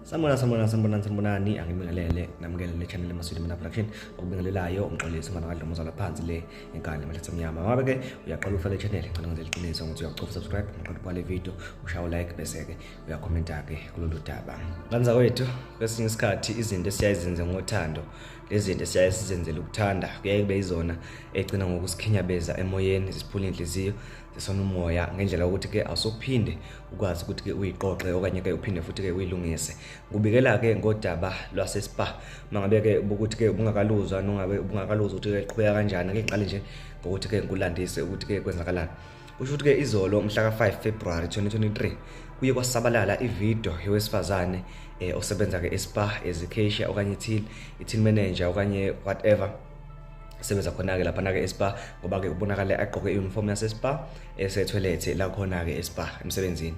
Sanibonani angibingelele namukele channel eMaswidi Production okubingelelayo umxolisi mana kadlo muzala phansi le enkani manje semnyama ngabe ke uyaqala ufale channel ngicela ngizele iqiniso ukuthi uyacofa subscribe ngaqala ukubhala video ushaye like bese ke uyakhomenta ke kulolu daba kanza kwethu kwesinye isikhathi izinto esiyayizenze ngothando lezi zinto siyayizenzela ukuthanda kuyaye kube izona egcina ngokusikhinyabeza emoyeni zisiphula inhliziyo zisona umoya ngendlela ukuthi ke awusokuphinde ukwazi ukuthi ke uyiqoqe okanye ke uphinde futhi ke uyilungise ngubikela ke ngodaba lwaseSpar mangabe ke ukuthi ke ubungakaluzwa nongabe ubungakaluzwa ukuthi ke iqhubeka kanjani ke ngiqale nje ngokuthi ke ngikulandise ukuthi ke kwenzakalani kusho ukuthi ke izolo mhla ka 5 February 2023 kuye kwasabalala ivideo yowesifazane osebenza ke eSpar ezikesha okanye team manager okanye whatever sebenza khona ke lapha ke eSpar ngoba ke ubonakala agqoke iuniform yaseSpar esetoilet la khona ke eSpar emsebenzini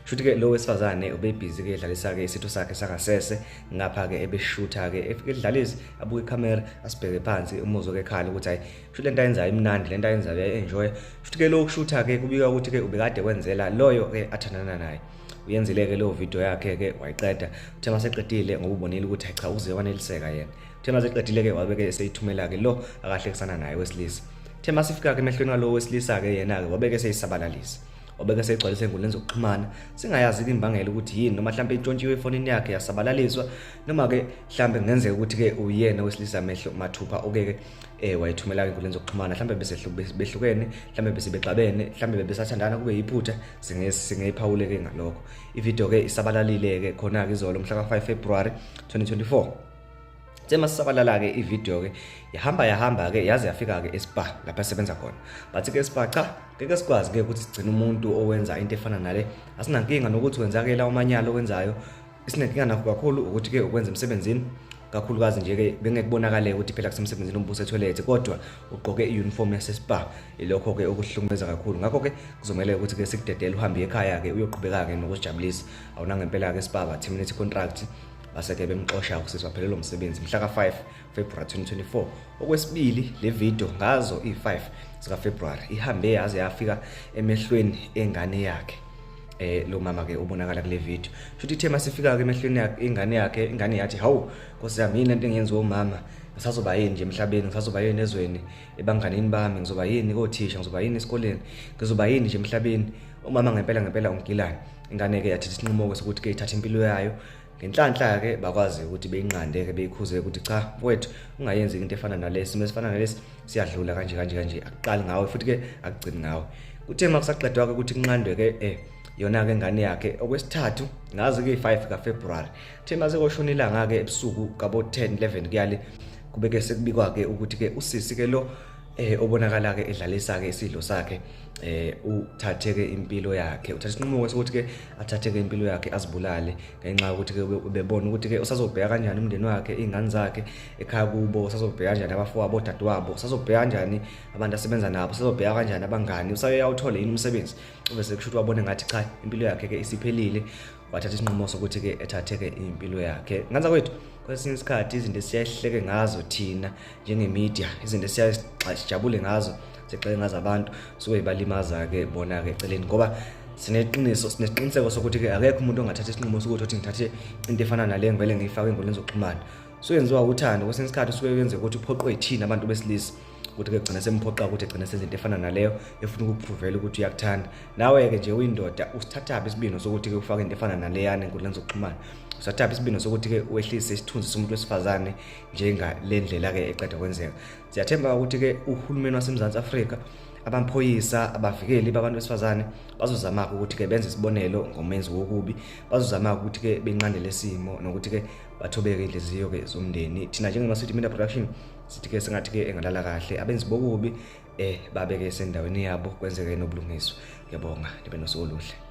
shuthi ke lo wesifazane ubebhizi ke edlalisa ke isitho sakhe sakasese ngapha ke ebeshutha ke efike edlalisa abuke icamera asibheke phansi umuzwa ke ekhala ukuthi hayi shuthi lento ayenzayo imnandi lento ayenzayo enjoy shuthi ke lo kushutha ke kubika ukuthi ke ubekade kwenzela loyo ke athandana naye uyenzile ke lo video yakhe ke wayiqeda uthe maseqedile ngoba ubonile ukuthi hayi cha uze kwaneliseka yena uthe maseqedile ke wabe ke seyithumela ke lo akahlekisana naye wesilisa uthe masifika ke emehlweni ngalo wesilisa ke yena ke wabe ke seyisabalalisa obeke seyigcwalise enkundleni zokuxhumana singayazi imbangela ukuthi yini noma mhlambe intshontshiwe efonini yakhe yasabalaliswa noma ke mhlambe kungenzeka ukuthi ke uyena wesilisa mehlo mathupha oke ke wayithumela enkundleni zokuxhumana mhlambe behlukene mhlambe besebexabene mhlambe besathandana kube yiphutha singeyiphawule ke ngalokho ivideo ke isabalalile ke khona ke izolo mhla ka 5 February 2024 tema sabalala ke ivideo ke yahamba ke yaze yafika ke eSpar lapha esebenza khona bathi ke eSpar cha ngeke sikwazi ke ukuthi sigcine umuntu owenza into efana nale asinankinga nokuthi wenza ke lawo manyalo owenzayo isinenkinga nakho kakhulu ukuthi ke ukwenza emsebenzini kakhulukazi nje ke bengekubonakala ukuthi phela kusemsebenzini umbuso etoilet kodwa ugqoke iuniform yaseSpar ilokho ke okuhlukumeza kakhulu ngakho ke kuzomela ukuthi ke sikudedele uhambe ekhaya ke uyoqhubeka ke nokuzijabulisa awuna ngempela ke eSpar ba terminate contract baseke bemxosha ukusizwa phelelo umsebenzi mhla ka 5 February 2024 okwesibili le video ngazo i5 sika February ihambe yaze yafika emehlweni engane yakhe lo mama ke ubonakala kule video futhi ithe masifika ke emehlweni yakhe ingane yathi hawu Nkosi yami yini into engenziwa umama ngisazoba yini nje emhlabeni ngisazoba yini ezweni ebanganini bami ngizoba yini kothisha ngizoba yini esikoleni ngizoba yini nje emhlabeni umama ngempela umgilane ingane ke yathi isinqumo sokuthi ke ithatha impilo yayo ngenhlanhla ke bakwazi ukuthi beyinqande ke beyikhuze ukuthi cha mfowethu ungayenzi into efana nalesi simo esifana nalesi siyadlula kanje akuqali ngawe futhi ke akugcini ngawe kuthe makusaqedwa ke ukuthi inqandwe ke yona ke ingane yakhe okwesithathu ngazi ke 5 ka February thema sekoshonila ngake ebusuku kabo 10 11 kuyale kubeke sekubikwa ke ukuthi ke usisi ke lo obonakala ke edlalisa ke isidlo sakhe uthathe ke impilo yakhe uthatha isinqumo sokuthi ke athathe ke impilo yakhe azibulale ngenxa ukuthi ke ubebona ukuthi ke usazobheka kanjani umndeni wakhe izingane zakhe ekhaya kubo usazobheka kanjani abafowabo odadewabo usazobheka kanjani abantu asebenza nabo usazobheka kanjani abangani usayawuthola yini umsebenzi bese kushuthi wabona ngathi cha impilo yakhe ke isiphelile wathatha isinqumo sokuthi ke ethathe ke impilo yakhe nganza kwethu kwesinye isikhathi izinto esiyahleke ngazo thina njengemedia izinto siyajabule ngazo sixele ngazo abantu suke balimaza ke bona ke eceleni ngoba sineqiniseko sokuthi ke akekho umuntu ongathatha isinqumo sokuthi uthi ngithathe into efana nale ngivele ngiyifake enkundleni zokuxhumana so yenziwa uthando kwesinye isikhathi suke yenze ukuthi uphoqwe ithina abantu besilisa ukuthi ke gcina semphoqa ukuthi gcina sezinto efana naleyo efuna ukupruvela ukuthi uyakuthanda nawe ke nje uyindoda usithatha isibino sokuthi ke ufake into efana naleyana enkundleni zokuxhumana usathatha isibino sokuthi ke wehlise isithunzi somuntu wesifazane njenga lendlela ke eqeda kwenzeka siyathemba ukuthi ke uhulumeni waseMzantsi Afrika abamphoyisa abavikeli babantu besifazane bazozama ukuthi ke benze isibonelo ngomenzi wokubi bazozama ukuthi ke benqande lesimo nokuthi ke bathobeke inhliziyo ke zomndeni thina njengeMaswidi Production sithi ke sengathi ke engalala kahle abenzi bokubi babeke sendaweni yabo kwenzeke nobulungiswa ngiyabonga nibe nosuku oluhle.